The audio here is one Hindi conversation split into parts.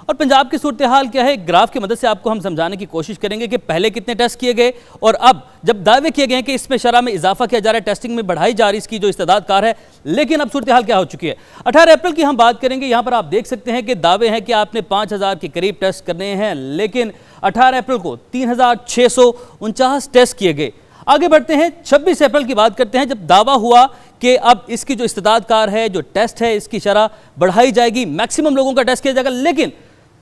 और पंजाब की सूरत हाल क्या है, ग्राफ की मदद से आपको हम समझाने की कोशिश करेंगे कि पहले कितने टेस्ट किए गए और अब जब दावे किए गए हैं कि इसमें शरह में इजाफा किया जा रहा है, टेस्टिंग में बढ़ाई जा रही इसकी जो इस्तेदाद कार है, लेकिन अब सूरत हाल क्या हो चुकी है। 18 अप्रैल की हम बात करेंगे। यहाँ पर आप देख सकते हैं कि दावे हैं कि आपने 5000 के करीब टेस्ट करने हैं, लेकिन 18 अप्रैल को 3649 टेस्ट किए गए। आगे बढ़ते हैं, 26 अप्रैल की बात करते हैं, जब दावा हुआ कि अब इसकी जो इस्तेदाद कार है, जो टेस्ट है, इसकी शरह बढ़ाई जाएगी, मैक्सिमम लोगों का टेस्ट किया जाएगा। लेकिन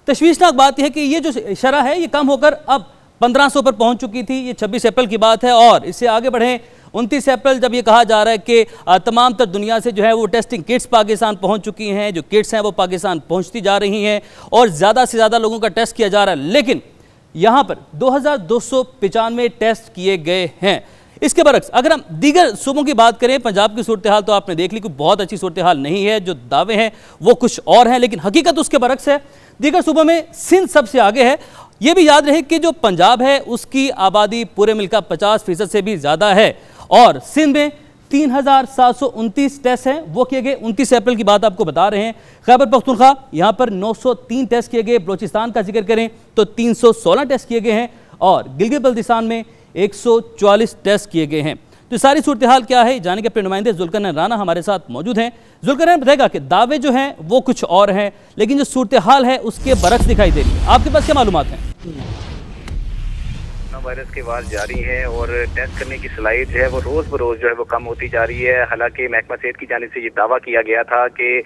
तशवीशनाक बात यह है कि ये जो शरह है ये कम होकर अब 1500 पर पहुंच चुकी थी। ये 26 अप्रैल की बात है। और इससे आगे बढ़ें, 29 अप्रैल जब ये कहा जा रहा है कि तमाम तर दुनिया से जो है वो टेस्टिंग किट्स पाकिस्तान पहुंच चुकी हैं, जो किट्स हैं वो पाकिस्तान पहुंचती जा रही हैं और ज़्यादा से ज़्यादा लोगों का टेस्ट किया जा रहा है। लेकिन यहाँ पर 2295 टेस्ट किए गए हैं। इसके बरक्स अगर हम दीगर सूबों की बात करें, पंजाब की सूरत हाल तो आपने देख ली कि बहुत अच्छी सूरत हाल नहीं है, जो दावे हैं वो कुछ और हैं, लेकिन हकीकत उसके बरक्स है। दीगर सूबों में सिंध सबसे आगे है। ये भी याद रहे कि जो पंजाब है उसकी आबादी पूरे मुल्क का 50% से भी ज़्यादा है और सिंध में 3729 टेस्ट हैं, वो किए गए। 29 अप्रैल की बात आपको बता रहे हैं। खैबर पख्तूनख्वा यहाँ पर 903 टेस्ट किए गए। बलोचिस्तान का जिक्र करें तो 316 टेस्ट किए गए हैं और गिलगित बल्तिस्तान में 144 टेस्ट किए गए हैं। तो सारी सूरत हाल क्या है, जाने के अपने नुमाइंदे जुल्करनैन राना हमारे साथ मौजूद हैं। जुल्करनैन बताएगा कि दावे जो हैं वो कुछ और हैं, लेकिन जो सूरत हाल है उसके बरक्स दिखाई दे रही है। आपके पास क्या मालूमात हैं? वायरस के वार जारी है और टेस्ट करने की सलाहियत जो है वो रोज बरोज जो है वो कम होती जा रही है। हालांकि महकमा सेहत की जानिब से ये दावा किया गया था कि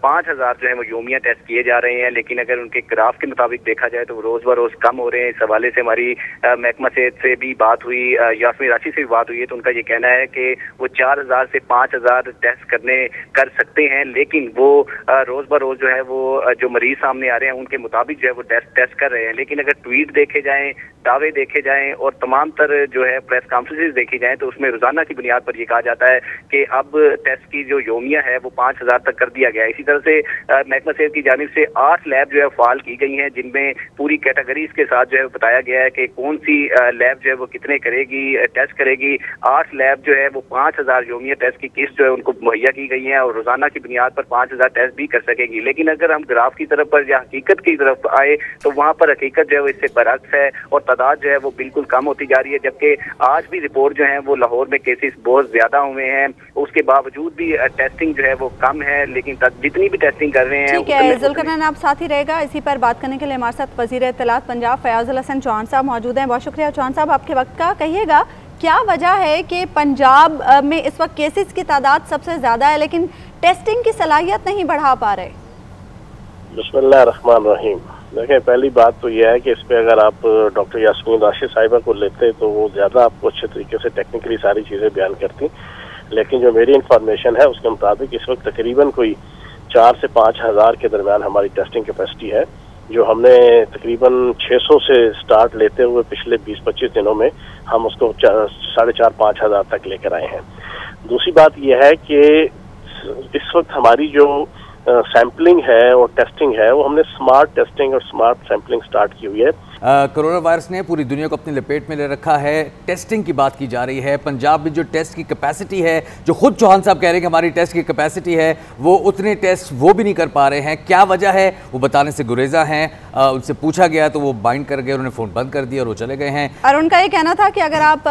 5000 जो है वो योमिया टेस्ट किए जा रहे हैं, लेकिन अगर उनके ग्राफ के मुताबिक देखा जाए तो वो रोज बरोज कम हो रहे हैं। इस हवाले से हमारी महकमा सेहत से भी बात हुई, यास्मीन राशि से भी बात हुई है, तो उनका ये कहना है कि वो 4000 से 5000 टेस्ट कर सकते हैं, लेकिन वो रोज बरोज जो है वो जो मरीज सामने आ रहे हैं उनके मुताबिक जो है वो टेस्ट कर रहे हैं। लेकिन अगर ट्वीट देखे जाएं, दावे देखे जाएं और तमाम तर जो है प्रेस कॉन्फ्रेंसेस देखी जाएं तो उसमें रोजाना की बुनियाद पर यह कहा जाता है कि अब टेस्ट की जो योमिया है वो 5000 तक कर दिया गया है। इसी तरह से महकमा सेहत की जानिब से 8 लैब जो है फाल की गई हैं, जिनमें पूरी कैटेगरीज के साथ जो है बताया गया है कि कौन सी लैब जो है वो कितने टेस्ट करेगी। 8 लैब जो है वो 5000 योमिया टेस्ट की किस्त जो है उनको मुहैया की गई है और रोजाना की बुनियाद पर 5000 टेस्ट भी कर सकेगी। लेकिन अगर हम ग्राफ की तरफ पर या हकीकत की तरफ आए तो वहाँ पर हकीकत जो है वो इससे बरअक्स है और तादाद जो है वो बिल्कुल कम होती जा रही है। जबकि आज भी रिपोर्ट जो है वो लाहौर में केसेस बहुत ज्यादा हुए हैं, उसके बावजूद भी टेस्टिंग जो है वो कम है, लेकिन जितनी भी टेस्टिंग कर रहे हैं। ठीक है, जुल्करनैन आप साथ ही रहेगा। इसी पर बात करने के लिए हमारे साथ वज़ीर इत्तलात पंजाब फयाजुल हसन चौहान साहब मौजूद हैं। बहुत शुक्रिया चौहान साहब आपके वक्त का। कहिएगा क्या वजह है कि पंजाब में इस वक्त केसेस की तादाद सबसे ज़्यादा है लेकिन टेस्टिंग की सलाहियत नहीं बढ़ा पा रहे? बिस्मिल्लाह रहमान रहीम। देखिए, पहली बात तो यह है कि इस पे अगर आप डॉक्टर यास्मीन राशिद साहिबा को लेते तो वो ज़्यादा आपको अच्छे तरीके से टेक्निकली सारी चीज़ें बयान करती, लेकिन जो मेरी इंफॉर्मेशन है उसके मुताबिक इस वक्त तकरीबन कोई 4 से 5000 के दरमियान हमारी टेस्टिंग कैपेसिटी है, जो हमने तकरीबन 600 से स्टार्ट लेते हुए पिछले 20-25 दिनों में हम उसको 4,500-5,000 तक लेकर आए हैं। दूसरी बात यह है कि इस वक्त हमारी जो सैम्पलिंग है और टेस्टिंग है वो हमने स्मार्ट टेस्टिंग और स्मार्ट सैम्पलिंग स्टार्ट की हुई है। कोरोना वायरस ने पूरी दुनिया को अपनी लपेट में ले रखा है। टेस्टिंग की बात की जा रही है। पंजाब में जो टेस्ट की कैपेसिटी है, जो खुद चौहान साहब कह रहे हैं कि हमारी टेस्ट की कैपेसिटी है, वो उतने टेस्ट वो भी नहीं कर पा रहे हैं। क्या वजह है वो बताने से गुरेजा हैं। उनसे पूछा गया तो वो बाइंड कर गए, उन्होंने फ़ोन बंद कर दिया और वो चले गए हैं। और उनका ये कहना था कि अगर आप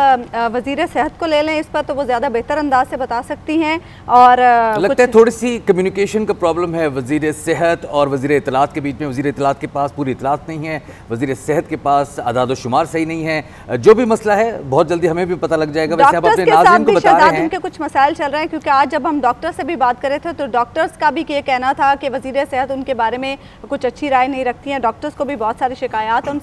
वज़ीर सेहत को ले लें इस पर तो वो ज़्यादा बेहतर अंदाज से बता सकती हैं। और लगता है थोड़ी सी कम्युनिकेशन का प्रॉब्लम है वज़ीर सेहत और वज़ीर इत्तलात के बीच में। वज़ीर इत्तलात के पास पूरी इत्तलात नहीं है, वज़ीर सेहत के पास आदाद शुमार सही नहीं है। जो भी मसला है बहुत जल्दी हमें भी पता लग जाएगा। वैसे आप अपने नाज़रीन को बता रहे हैं उनके कुछ मसाइल चल रहे हैं, क्योंकि आज जब हम डॉक्टर से भी बात कर रहे थे तो डॉक्टर्स का भी ये कहना था कि वज़ीर सेहत उनके बारे में कुछ अच्छी राय नहीं रखती हैं। डॉक्टर्स को भी बहुत सारी शिकायत उन